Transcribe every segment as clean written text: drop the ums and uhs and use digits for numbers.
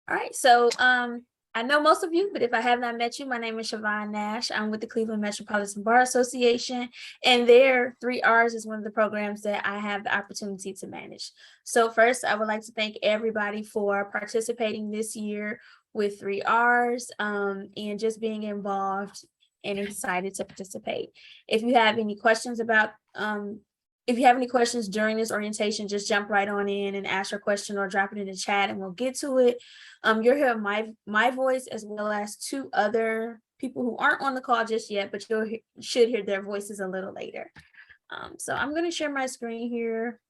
All right, so I know most of you, but if I have not met you, my name is Siobhan Nash. I'm with the Cleveland Metropolitan Bar Association, and their 3Rs is one of the programs that I have the opportunity to manage. So first, I would like to thank everybody for participating this year with 3Rs and just being involved and excited to participate. If you have any questions about if you have any questions during this orientation, just jump right on in and ask your question or drop it in the chat and we'll get to it. You'll hear my voice as well as two other people who aren't on the call just yet, but should hear their voices a little later. So I'm going to share my screen here.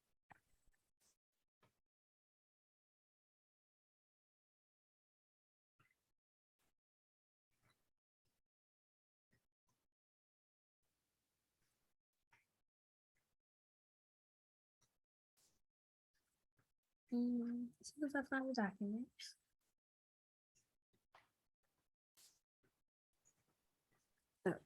As soon as I find the document. Okay.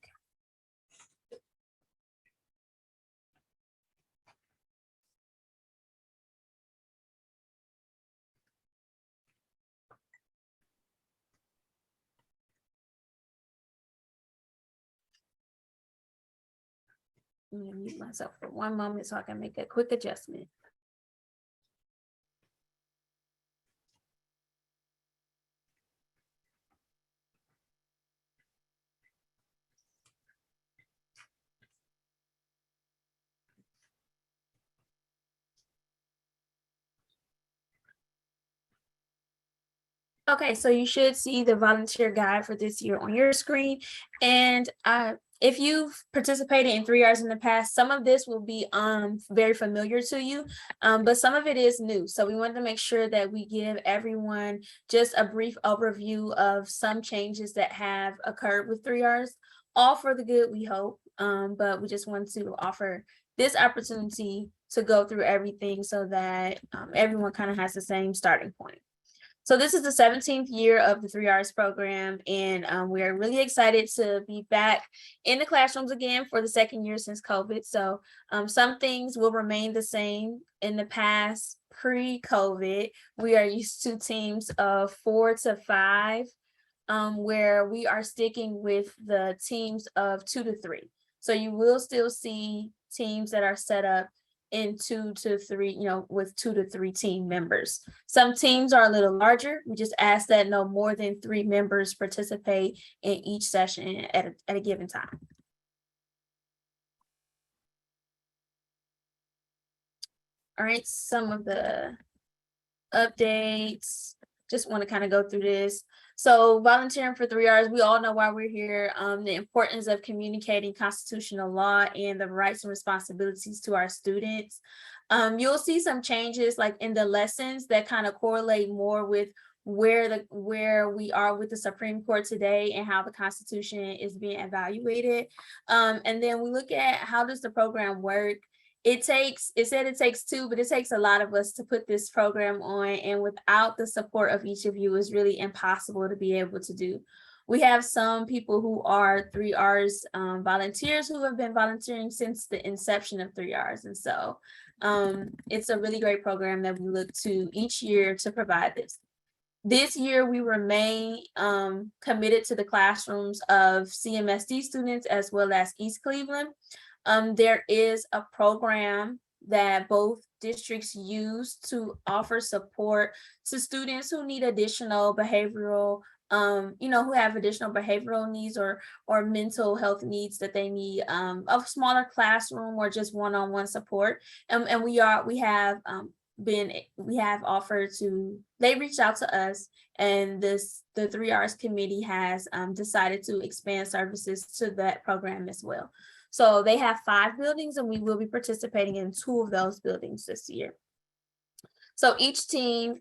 I'm going to mute myself for one moment so I can make a quick adjustment. Okay, so you should see the volunteer guide for this year on your screen. And if you've participated in 3Rs in the past, some of this will be very familiar to you, but some of it is new. So we wanted to make sure that we give everyone just a brief overview of some changes that have occurred with 3Rs, all for the good, we hope. But we just want to offer this opportunity to go through everything so that everyone kind of has the same starting point. So this is the 17th year of the 3Rs program, and we are really excited to be back in the classrooms again for the second year since COVID. So some things will remain the same. In the past, pre-COVID, we are used to teams of 4 to 5, where we are sticking with the teams of 2 to 3. So you will still see teams that are set up in 2 to 3, with 2 to 3 team members. Some teams are a little larger. We just ask that no more than 3 members participate in each session at a given time. All right, some of the updates. Just want to kind of go through this. So volunteering for 3Rs, we all know why we're here. The importance of communicating constitutional law and the rights and responsibilities to our students. You'll see some changes like in the lessons that kind of correlate more with where we are with the Supreme Court today and how the Constitution is being evaluated. And then we look at how does the program work. It said it takes 2, but it takes a lot of us to put this program on, and without the support of each of you, it's really impossible to be able to do. We have some people who are 3Rs volunteers who have been volunteering since the inception of 3Rs, and so it's a really great program that we look to each year to provide this. This year, we remain committed to the classrooms of CMSD students as well as East Cleveland. There is a program that both districts use to offer support to students who need additional behavioral, who have additional behavioral needs or mental health needs that they need a smaller classroom or just one-on-one support. And we have offered to, they reached out to us, and the 3Rs committee has decided to expand services to that program as well. So they have 5 buildings, and we will be participating in 2 of those buildings this year. So each team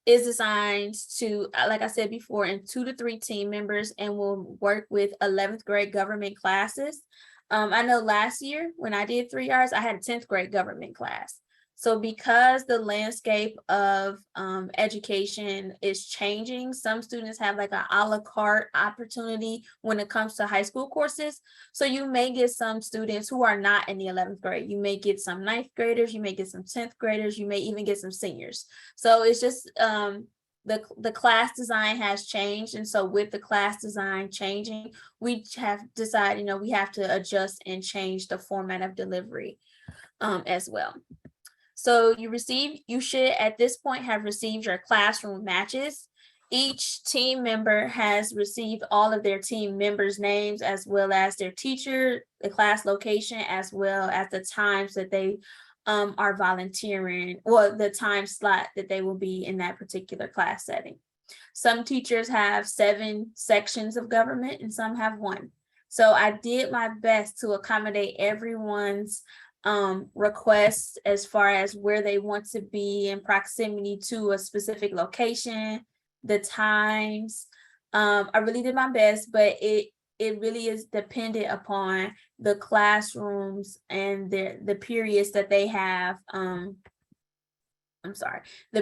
is assigned to, like I said before, in 2 to 3 team members, and will work with 11th grade government classes. I know last year when I did 3Rs, I had a 10th grade government class. So because the landscape of education is changing, some students have like a la carte opportunity when it comes to high school courses. So you may get some students who are not in the 11th grade. You may get some 9th graders, you may get some 10th graders, you may even get some seniors. So it's just the class design has changed. And so with the class design changing, we have decided, we have to adjust and change the format of delivery as well. So you should at this point have received your classroom matches. Each team member has received all of their team members' names, as well as their teacher, the class location, as well as the times that they are volunteering, or the time slot that they will be in that particular class setting. Some teachers have 7 sections of government and some have 1. So I did my best to accommodate everyone's requests as far as where they want to be in proximity to a specific location, the times. I really did my best, but it really is dependent upon the classrooms and the periods that they have. The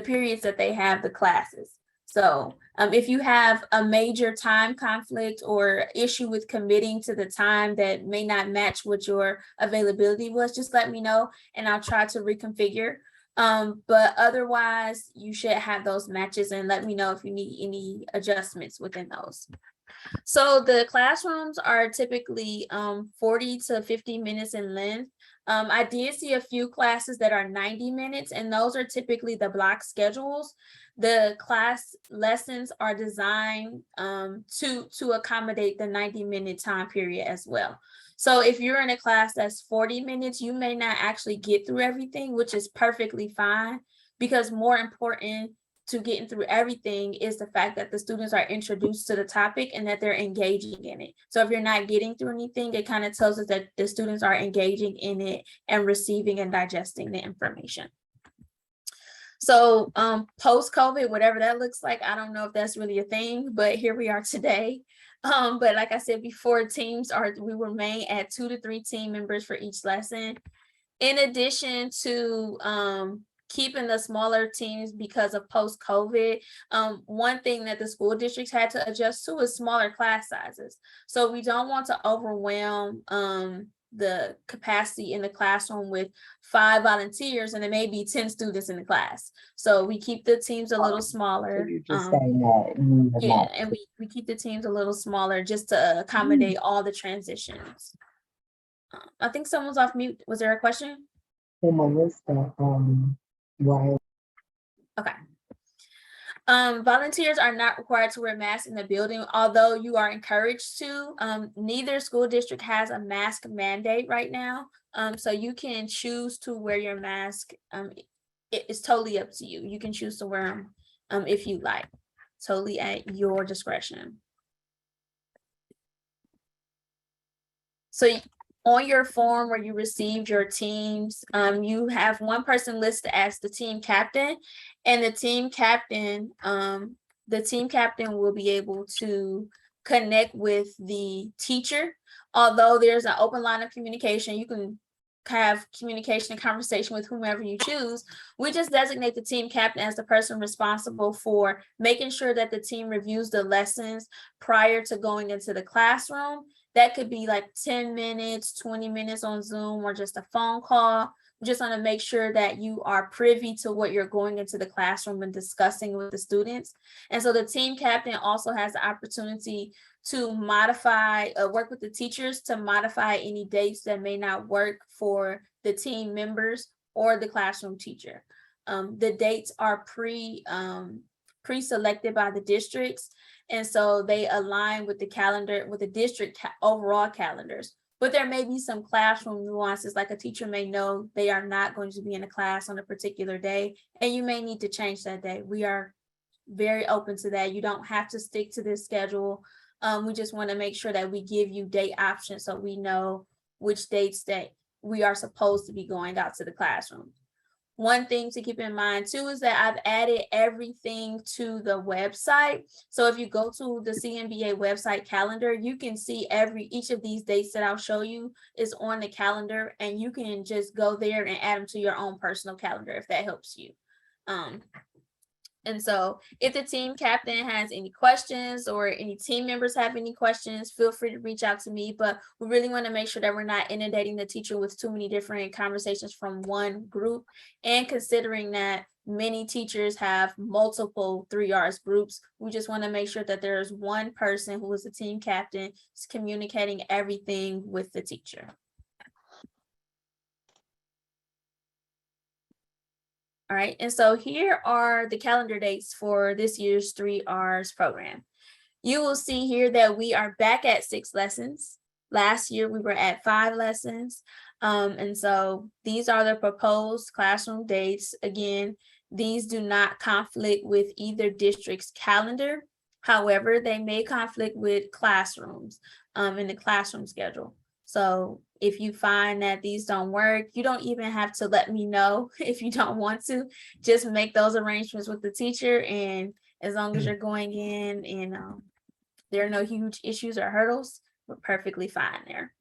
periods that they have the classes. So if you have a major time conflict or issue with committing to the time that may not match what your availability was, just let me know and I'll try to reconfigure. But otherwise, you should have those matches, and let me know if you need any adjustments within those. So the classrooms are typically 40 to 50 minutes in length. I did see a few classes that are 90 minutes, and those are typically the block schedules. The class lessons are designed to accommodate the 90-minute time period as well. So if you're in a class that's 40 minutes, you may not actually get through everything, which is perfectly fine, because more important to getting through everything is the fact that the students are introduced to the topic and that they're engaging in it. So if you're not getting through anything, it kind of tells us that the students are engaging in it and receiving and digesting the information. So post-COVID, whatever that looks like, I don't know if that's really a thing, but here we are today. But like I said before, we remain at 2 to 3 team members for each lesson. In addition to keeping the smaller teams because of post-COVID, one thing that the school districts had to adjust to is smaller class sizes. So we don't want to overwhelm the capacity in the classroom with 5 volunteers and there may be 10 students in the class. So we keep the teams a little smaller. So you're just saying that. Yeah, and we keep the teams a little smaller just to accommodate all the transitions. I think someone's off mute. Was there a question? For Melissa, why? Okay. Volunteers are not required to wear masks in the building, although you are encouraged to. Neither school district has a mask mandate right now. So you can choose to wear your mask. It's totally up to you. You can choose to wear them if you like, totally at your discretion. So on your form where you received your teams, you have one person listed as the team captain, and the team captain will be able to connect with the teacher. Although there's an open line of communication, you can have communication and conversation with whomever you choose. We just designate the team captain as the person responsible for making sure that the team reviews the lessons prior to going into the classroom. That could be like 10 minutes, 20 minutes on Zoom, or just a phone call. We just want to make sure that you are privy to what you're going into the classroom and discussing with the students. And so the team captain also has the opportunity to modify, work with the teachers to modify any dates that may not work for the team members or the classroom teacher. The dates are pre-selected by the districts, and so they align with the calendar, with the district overall calendars. But there may be some classroom nuances, like a teacher may know they are not going to be in a class on a particular day, and you may need to change that day. We are very open to that. You don't have to stick to this schedule. We just want to make sure that we give you date options so we know which dates that we are supposed to be going out to the classroom. One thing to keep in mind too is that I've added everything to the website. So if you go to the CMBA website calendar, you can see each of these dates that I'll show you is on the calendar, and you can just go there and add them to your own personal calendar if that helps you. And so if the team captain has any questions or any team members have any questions, feel free to reach out to me. But we really want to make sure that we're not inundating the teacher with too many different conversations from one group. And considering that many teachers have multiple 3Rs groups. We just want to make sure that there's one person who is the team captain, is communicating everything with the teacher. All right, and so here are the calendar dates for this year's 3Rs program. You will see here that we are back at 6 lessons. Last year, we were at 5 lessons. And so these are the proposed classroom dates. Again, these do not conflict with either district's calendar. However, they may conflict with classrooms in the classroom schedule. So if you find that these don't work, you don't even have to let me know if you don't want to. Just make those arrangements with the teacher, and as long as you're going in and there are no huge issues or hurdles, we're perfectly fine there.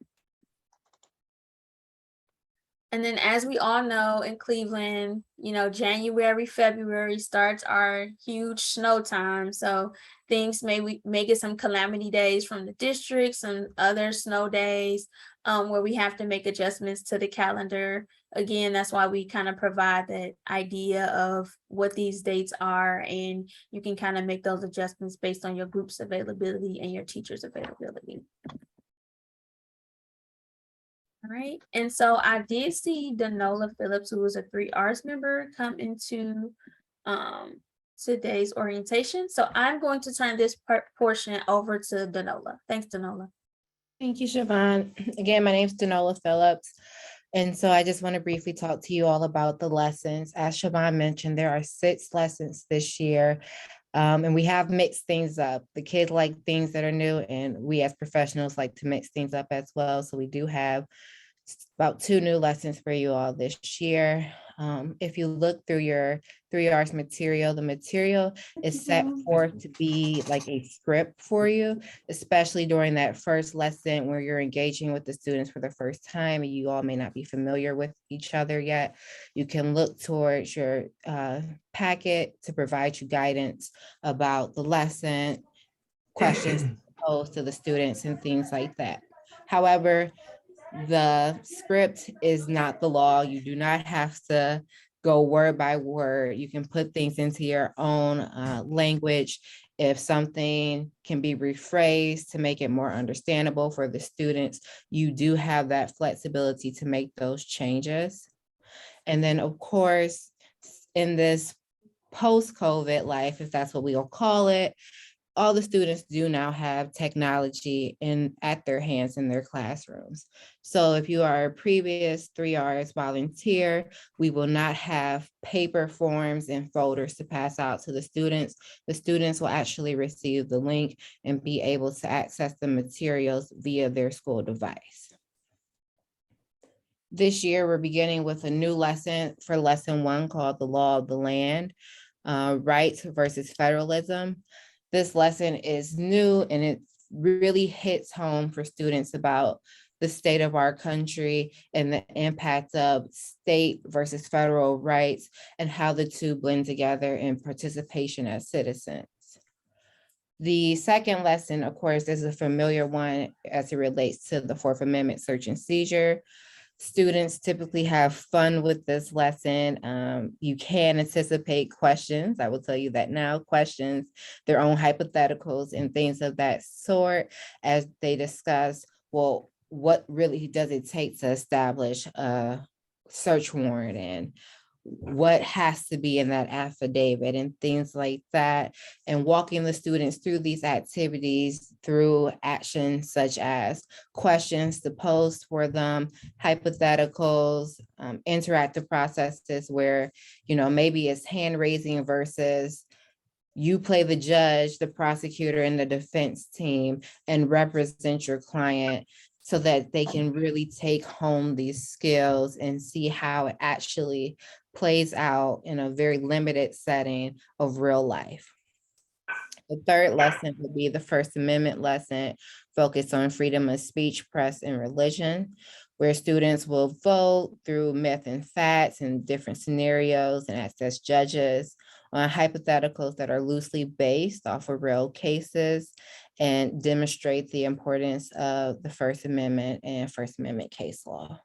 And then, as we all know, in Cleveland, January, February starts our huge snow time. So things we may get some calamity days from the district, some other snow days where we have to make adjustments to the calendar. Again, that's why we kind of provide that idea of what these dates are, and you can kind of make those adjustments based on your group's availability and your teacher's availability. All right, and so I did see Danola Phillips, who was a 3Rs member, come into today's orientation. So I'm going to turn this portion over to Danola. Thanks, Danola. Thank you, Siobhan. Again, my name is Danola Phillips. And so I just want to briefly talk to you all about the lessons. As Siobhan mentioned, there are 6 lessons this year. And we have mixed things up. The kids like things that are new, and we as professionals like to mix things up as well. So we do have about 2 new lessons for you all this year. If you look through your 3Rs material, the material is set forth to be like a script for you, especially during that first lesson where you're engaging with the students for the first time and you all may not be familiar with each other yet. You can look towards your packet to provide you guidance about the lesson, questions posed to the students and things like that. However, the script is not the law. You do not have to go word by word. You can put things into your own language. If something can be rephrased to make it more understandable for the students, you do have that flexibility to make those changes. And then, of course, in this post-COVID life, if that's what we'll call it, all the students do now have technology at their hands in their classrooms. So if you are a previous 3Rs volunteer, we will not have paper forms and folders to pass out to the students. The students will actually receive the link and be able to access the materials via their school device. This year, we're beginning with a new lesson for lesson 1 called The Law of the Land, Rights versus Federalism. This lesson is new and it really hits home for students about the state of our country and the impact of state versus federal rights and how the two blend together in participation as citizens. The second lesson, of course, is a familiar one as it relates to the Fourth Amendment search and seizure. Students typically have fun with this lesson. You can anticipate questions. I will tell you that now, questions, their own hypotheticals and things of that sort as they discuss, well, what really does it take to establish a search warrant and what has to be in that affidavit and things like that, and walking the students through these activities through actions such as questions to pose for them, hypotheticals, interactive processes where, maybe it's hand raising versus you play the judge, the prosecutor, and the defense team and represent your client so that they can really take home these skills and see how it actually plays out in a very limited setting of real life. The third lesson would be the First Amendment lesson, focused on freedom of speech, press, and religion, where students will vote through myth and facts and different scenarios and access judges on hypotheticals that are loosely based off of real cases and demonstrate the importance of the First Amendment and First Amendment case law.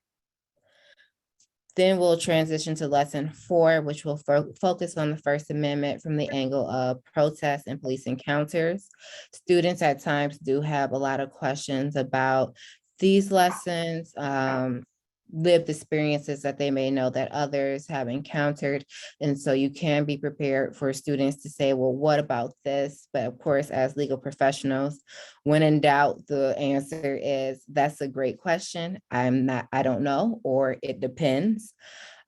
Then we'll transition to lesson 4, which will focus on the First Amendment from the angle of protests and police encounters. Students at times do have a lot of questions about these lessons, lived experiences that they may know that others have encountered. And so you can be prepared for students to say, well, what about this? But of course, as legal professionals, when in doubt, the answer is, that's a great question. I don't know, or it depends.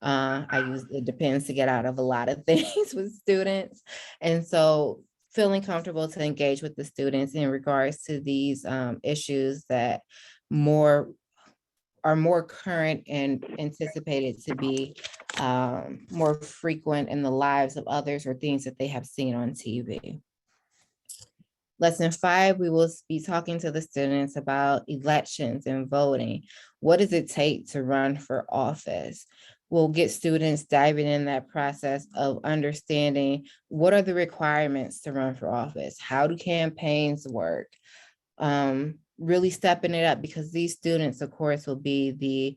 I use it depends to get out of a lot of things with students. And so feeling comfortable to engage with the students in regards to these issues that are more current and anticipated to be more frequent in the lives of others, or things that they have seen on TV. Lesson 5, we will be talking to the students about elections and voting. What does it take to run for office? We'll get students diving in that process of understanding what are the requirements to run for office? How do campaigns work? Really stepping it up, because these students, of course, will be the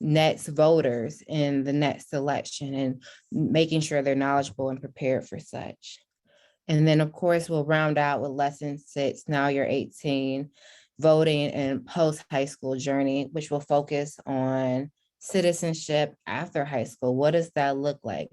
next voters in the next election, and making sure they're knowledgeable and prepared for such. And then, of course, we'll round out with lesson 6, Now You're 18, voting and post-high school journey, which will focus on citizenship after high school. What does that look like?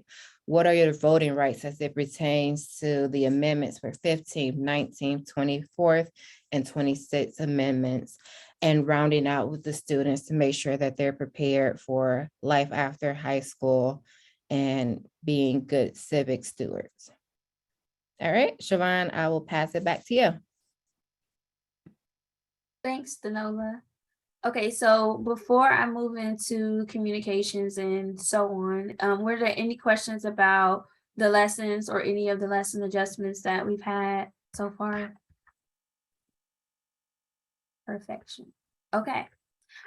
What are your voting rights as it pertains to the amendments for 15th, 19th, 24th, and 26th amendments? And rounding out with the students to make sure that they're prepared for life after high school and being good civic stewards. All right, Siobhan, I will pass it back to you. Thanks, Danola. Okay, so before I move into communications and so on, were there any questions about the lessons or any of the lesson adjustments that we've had so far? Perfection. Okay.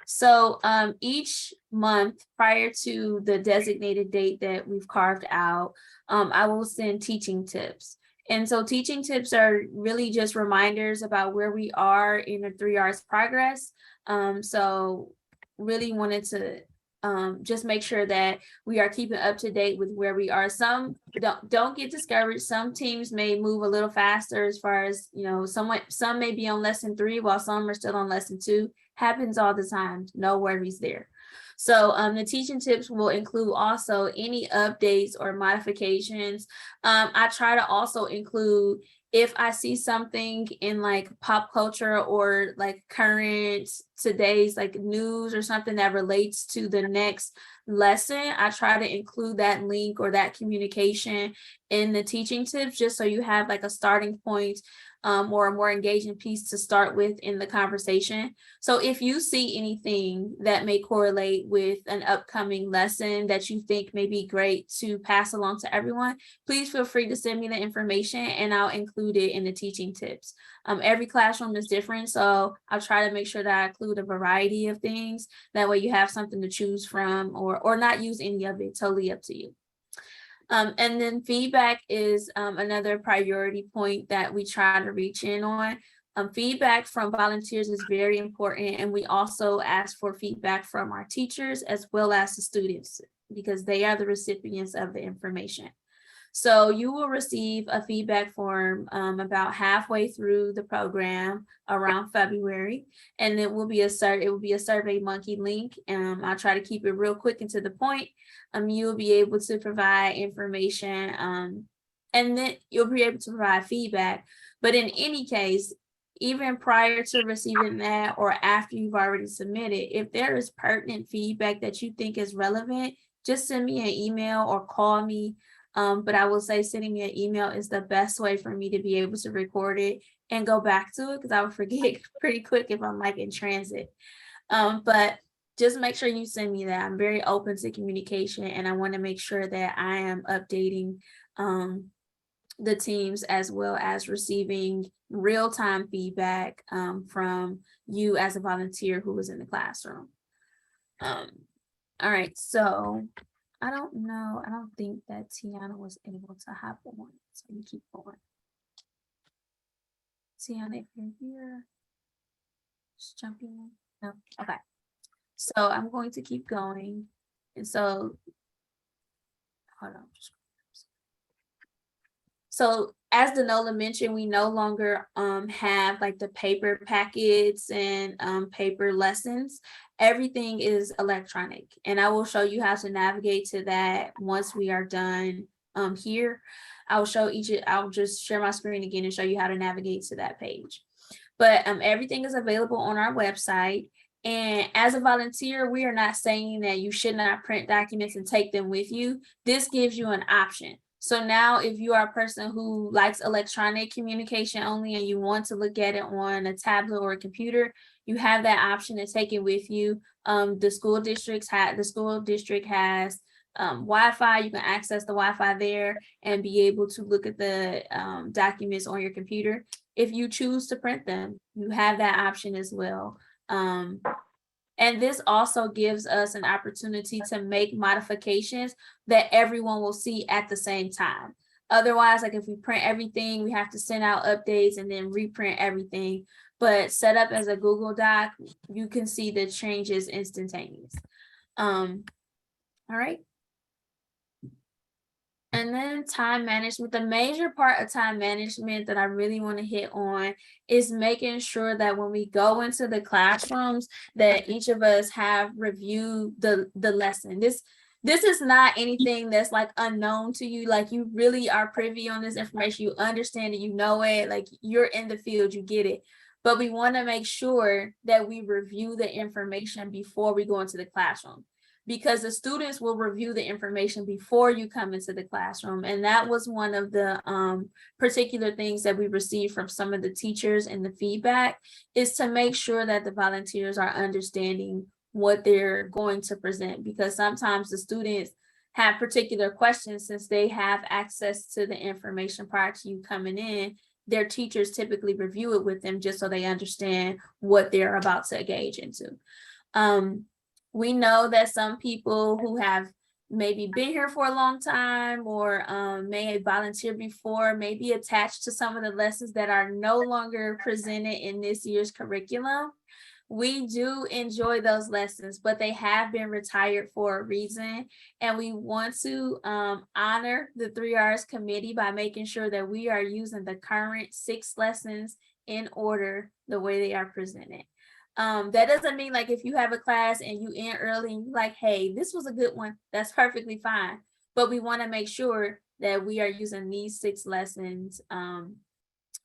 So each month prior to the designated date that we've carved out, I will send teaching tips. And so teaching tips are really just reminders about where we are in the 3 R's progress. So really wanted to just make sure that we are keeping up to date with where we are. Some don't get discouraged. Some teams may move a little faster as far as, you know, some may be on lesson 3 while some are still on lesson 2. Happens all the time. No worries there. So the teaching tips will include also any updates or modifications. I try to also include if I see something in like pop culture or like current today's like news or something that relates to the next lesson, I try to include that link or that communication in the teaching tips, just so you have like a starting point or a more engaging piece to start with in the conversation. So if you see anything that may correlate with an upcoming lesson that you think may be great to pass along to everyone, please feel free to send me the information and I'll include it in the teaching tips. Every classroom is different, so I'll try to make sure that I include a variety of things. That way you have something to choose from, or not use any of it, totally up to you. And then feedback is another priority point that we try to reach in on. Feedback from volunteers is very important, and we also ask for feedback from our teachers as well as the students, because they are the recipients of the information. So you will receive a feedback form about halfway through the program around February, and it will be a SurveyMonkey link. I'll try to keep it real quick and to the point. You will be able to provide information, and then you'll be able to provide feedback. But in any case, even prior to receiving that or after you've already submitted, if there is pertinent feedback that you think is relevant, just send me an email or call me. But I will say sending me an email is the best way for me to be able to record it and go back to it, because I would forget pretty quick if I'm like in transit. But just make sure you send me that. I'm very open to communication, and I want to make sure that I am updating the teams as well as receiving real-time feedback from you as a volunteer who was in the classroom. All right, so I don't know. I don't think that Tiana was able to hop on. So we keep going. Tiana, if you're here, just jump in. No, okay. So I'm going to keep going. And so, hold on. So as Danola mentioned, we no longer have like the paper packets and paper lessons. Everything is electronic, and I will show you how to navigate to that once we are done here. I'll just share my screen again and show you how to navigate to that page. But everything is available on our website. And as a volunteer, we are not saying that you should not print documents and take them with you. This gives you an option. So now if you are a person who likes electronic communication only and you want to look at it on a tablet or a computer, you have that option to take it with you. The school district has Wi-Fi. You can access the Wi-Fi there and be able to look at the documents on your computer. If you choose to print them, you have that option as well. And this also gives us an opportunity to make modifications that everyone will see at the same time. Otherwise, like if we print everything, we have to send out updates and then reprint everything. But set up as a Google Doc, you can see the changes instantaneous. All right. And then time management. The major part of time management that I really want to hit on is making sure that when we go into the classrooms, that each of us have reviewed the lesson. This is not anything that's like unknown to you. Like you really are privy on this information. You understand it, you know it, like you're in the field, you get it. But we want to make sure that we review the information before we go into the classroom, because the students will review the information before you come into the classroom. And that was one of the particular things that we received from some of the teachers in the feedback, is to make sure that the volunteers are understanding what they're going to present, because sometimes the students have particular questions. Since they have access to the information prior to you coming in, their teachers typically review it with them just so they understand what they're about to engage into. We know that some people who have maybe been here for a long time or may have volunteered before may be attached to some of the lessons that are no longer presented in this year's curriculum. We do enjoy those lessons, but they have been retired for a reason. And we want to honor the 3Rs committee by making sure that we are using the current 6 lessons in order the way they are presented. That doesn't mean like if you have a class and you end early and you're like, hey, this was a good one, that's perfectly fine. But we want to make sure that we are using these 6 lessons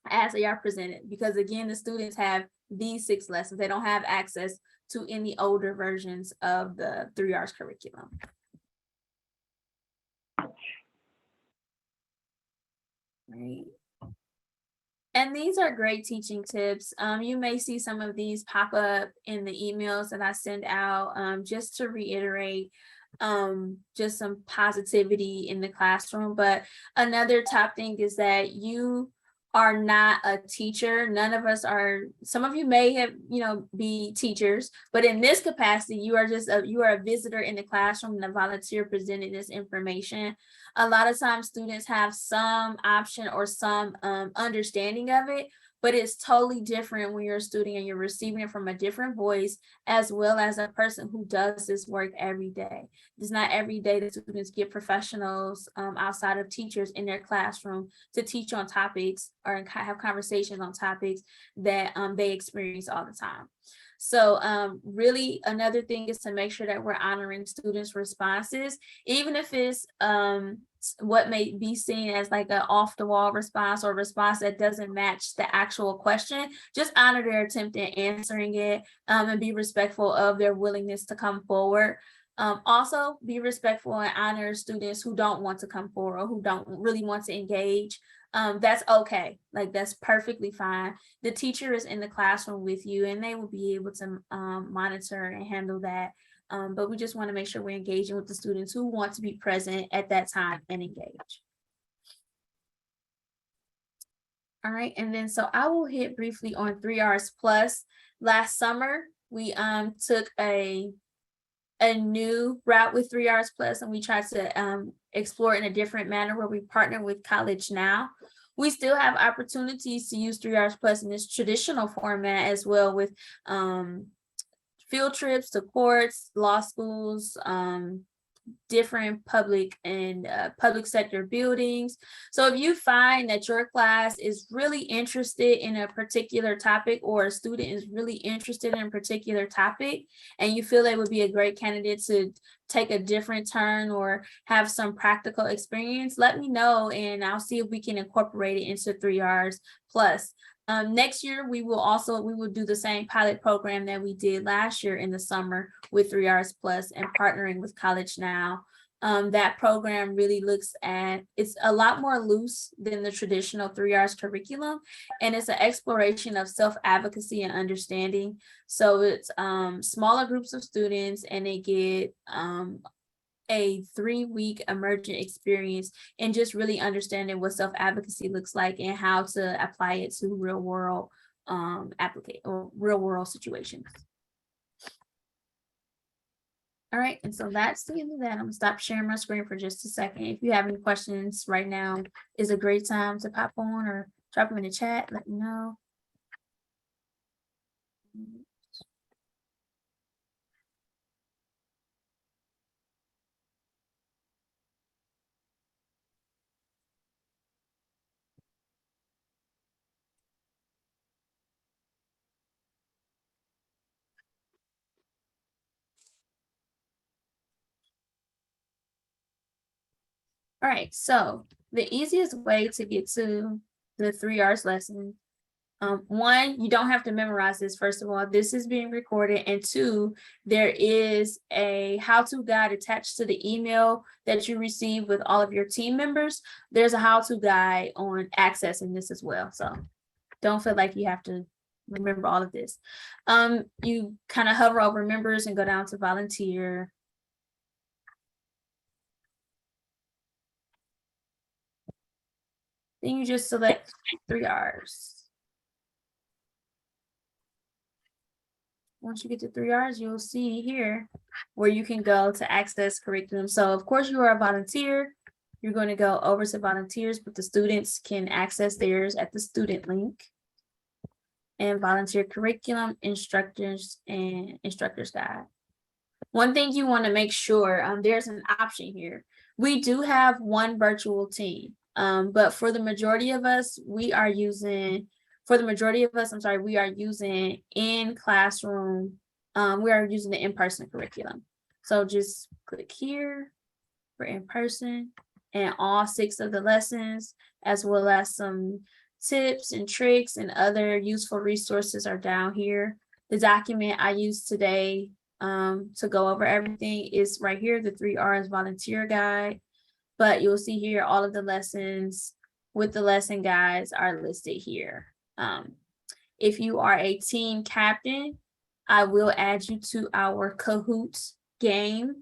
as they are presented, because again, the students have these 6 lessons. They don't have access to any older versions of the 3Rs curriculum. Right. And these are great teaching tips. You may see some of these pop up in the emails that I send out, just to reiterate just some positivity in the classroom. But another top thing is that you are not a teacher. None of us are. Some of you may have, be teachers, but in this capacity, you are a visitor in the classroom and a volunteer presenting this information. A lot of times students have some option or some understanding of it, but it's totally different when you're a student and you're receiving it from a different voice, as well as a person who does this work every day. It's not every day that students get professionals outside of teachers in their classroom to teach on topics or have conversations on topics that they experience all the time. So really another thing is to make sure that we're honoring students' responses, even if it's what may be seen as like an off the wall response or response that doesn't match the actual question. Just honor their attempt at answering it and be respectful of their willingness to come forward. Also be respectful and honor students who don't want to come forward or who don't really want to engage. That's okay. Like that's perfectly fine. The teacher is in the classroom with you and they will be able to monitor and handle that. But we just want to make sure we're engaging with the students who want to be present at that time and engage. All right, and then so I will hit briefly on 3Rs Plus. Last summer, we took a new route with 3Rs Plus, and we tried to explore in a different manner where we partner with College Now. We still have opportunities to use 3Rs Plus in this traditional format as well, with field trips to courts, law schools, different public and public sector buildings. So if you find that your class is really interested in a particular topic, or a student is really interested in a particular topic, and you feel they would be a great candidate to take a different turn or have some practical experience, let me know and I'll see if we can incorporate it into 3Rs plus. Next year, we will do the same pilot program that we did last year in the summer with 3Rs plus and partnering with College Now. That program really looks at, it's a lot more loose than the traditional 3Rs curriculum, and it's an exploration of self-advocacy and understanding. So it's smaller groups of students, and they get a 3-week emergent experience and just really understanding what self-advocacy looks like and how to apply it to real world real world situations. All right, and so that's the end of that. I'm gonna stop sharing my screen for just a second. If you have any questions right now is a great time to pop on or drop them in the chat, let me know. All right, so the easiest way to get to the 3Rs lesson, one, you don't have to memorize this. First of all, this is being recorded, and two, there is a how-to guide attached to the email that you receive with all of your team members. There's a how-to guide on accessing this as well, so don't feel like you have to remember all of this. You kind of hover over members and go down to volunteer. Then you just select 3Rs. Once you get to 3Rs, you'll see here where you can go to access curriculum. So of course you are a volunteer. You're going to go over to volunteers, but the students can access theirs at the student link. And volunteer curriculum, instructors, and instructors guide. One thing you want to make sure, there's an option here. We do have one virtual team, but for the majority of us, we are using in classroom, we are using the in-person curriculum. So just click here for in-person, and all 6 of the lessons, as well as some tips and tricks and other useful resources are down here. The document I used today to go over everything is right here, the 3Rs volunteer guide. But you'll see here all of the lessons with the lesson guides are listed here. If you are a team captain, I will add you to our Kahoot game.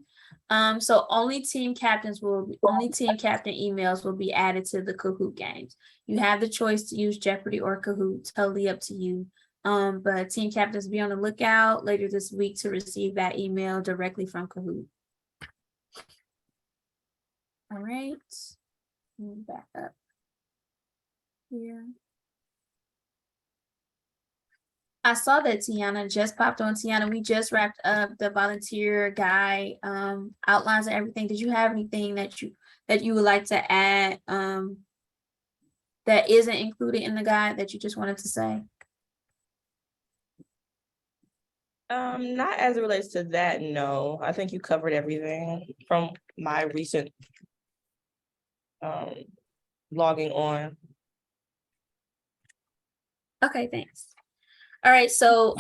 So only team captain emails will be added to the Kahoot games. You have the choice to use Jeopardy or Kahoot, totally up to you. But team captains, be on the lookout later this week to receive that email directly from Kahoot. All right, move back up here. I saw that Tiana just popped on. Tiana, we just wrapped up the volunteer guide, outlines and everything. Did you have anything that you would like to add that isn't included in the guide that you just wanted to say? Not as it relates to that, no. I think you covered everything from my recent logging on. Okay, thanks. All right, so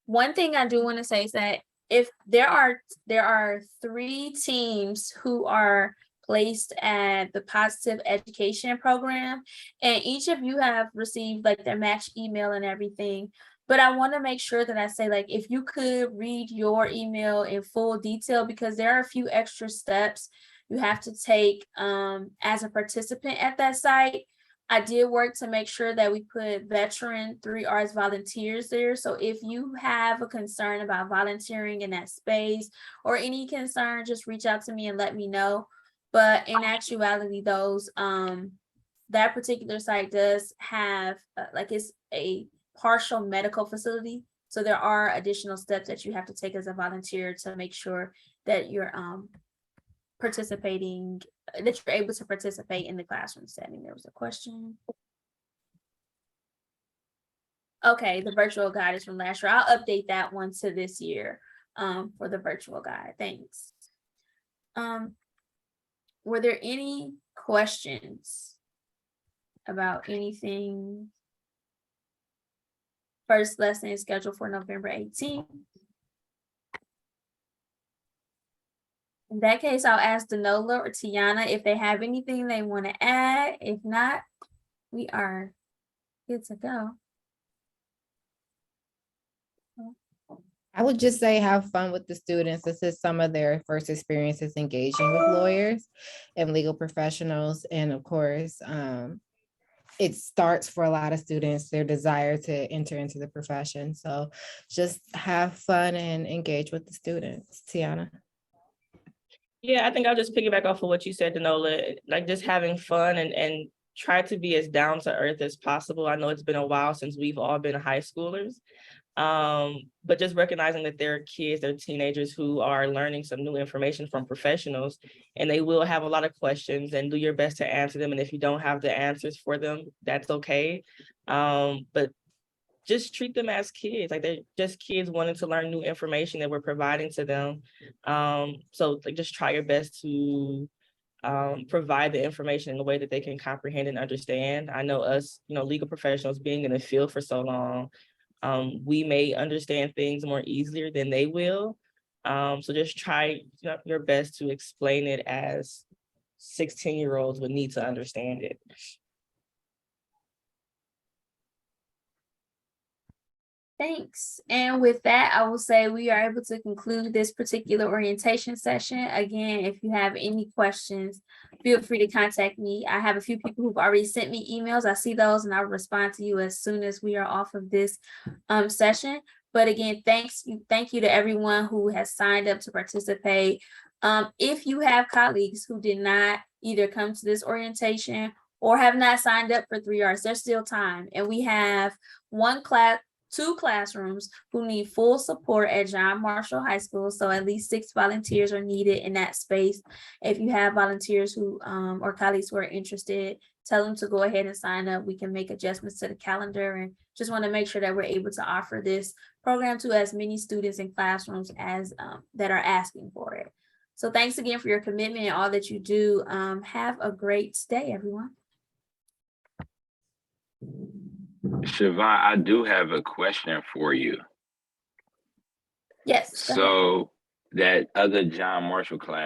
one thing I do want to say is that if there are 3 teams who are placed at the Positive Education Program, and each of you have received like their match email and everything. But I want to make sure that I say, like, if you could read your email in full detail, because there are a few extra steps you have to take as a participant at that site. I did work to make sure that we put veteran 3Rs volunteers there. So if you have a concern about volunteering in that space or any concern, just reach out to me and let me know. But in actuality, those that particular site does have like it's a partial medical facility. So there are additional steps that you have to take as a volunteer to make sure that you're participating, that you're able to participate in the classroom setting. There was a question. Okay, the virtual guide is from last year. I'll update that one to this year for the virtual guide. Thanks. Were there any questions about anything? First lesson is scheduled for November 18th. In that case, I'll ask Danola or Tiana if they have anything they want to add. If not, we are good to go. I would just say have fun with the students. This is some of their first experiences engaging with lawyers and legal professionals. And of course, it starts for a lot of students, their desire to enter into the profession. So just have fun and engage with the students. Tiana? Yeah, I think I'll just piggyback off of what you said, Danola, like just having fun and try to be as down to earth as possible. I know it's been a while since we've all been high schoolers. But just recognizing that there are kids, they're teenagers who are learning some new information from professionals, and they will have a lot of questions, and do your best to answer them. And if you don't have the answers for them, that's okay. But just treat them as kids, like they're just kids wanting to learn new information that we're providing to them. So like just try your best to provide the information in a way that they can comprehend and understand. I know us, legal professionals being in the field for so long, we may understand things more easier than they will. So just try your best to explain it as 16-year-olds would need to understand it. Thanks. And with that, I will say we are able to conclude this particular orientation session. Again, if you have any questions, feel free to contact me. I have a few people who've already sent me emails. I see those and I'll respond to you as soon as we are off of this session. But again, thank you to everyone who has signed up to participate. If you have colleagues who did not either come to this orientation or have not signed up for 3Rs, there's still time. And we have two classrooms who need full support at John Marshall High School. So at least 6 volunteers are needed in that space. If you have volunteers who or colleagues who are interested, tell them to go ahead and sign up. We can make adjustments to the calendar and just want to make sure that we're able to offer this program to as many students in classrooms as that are asking for it. So thanks again for your commitment and all that you do. Have a great day, everyone. Siobhan, I do have a question for you. Yes. So that other John Marshall class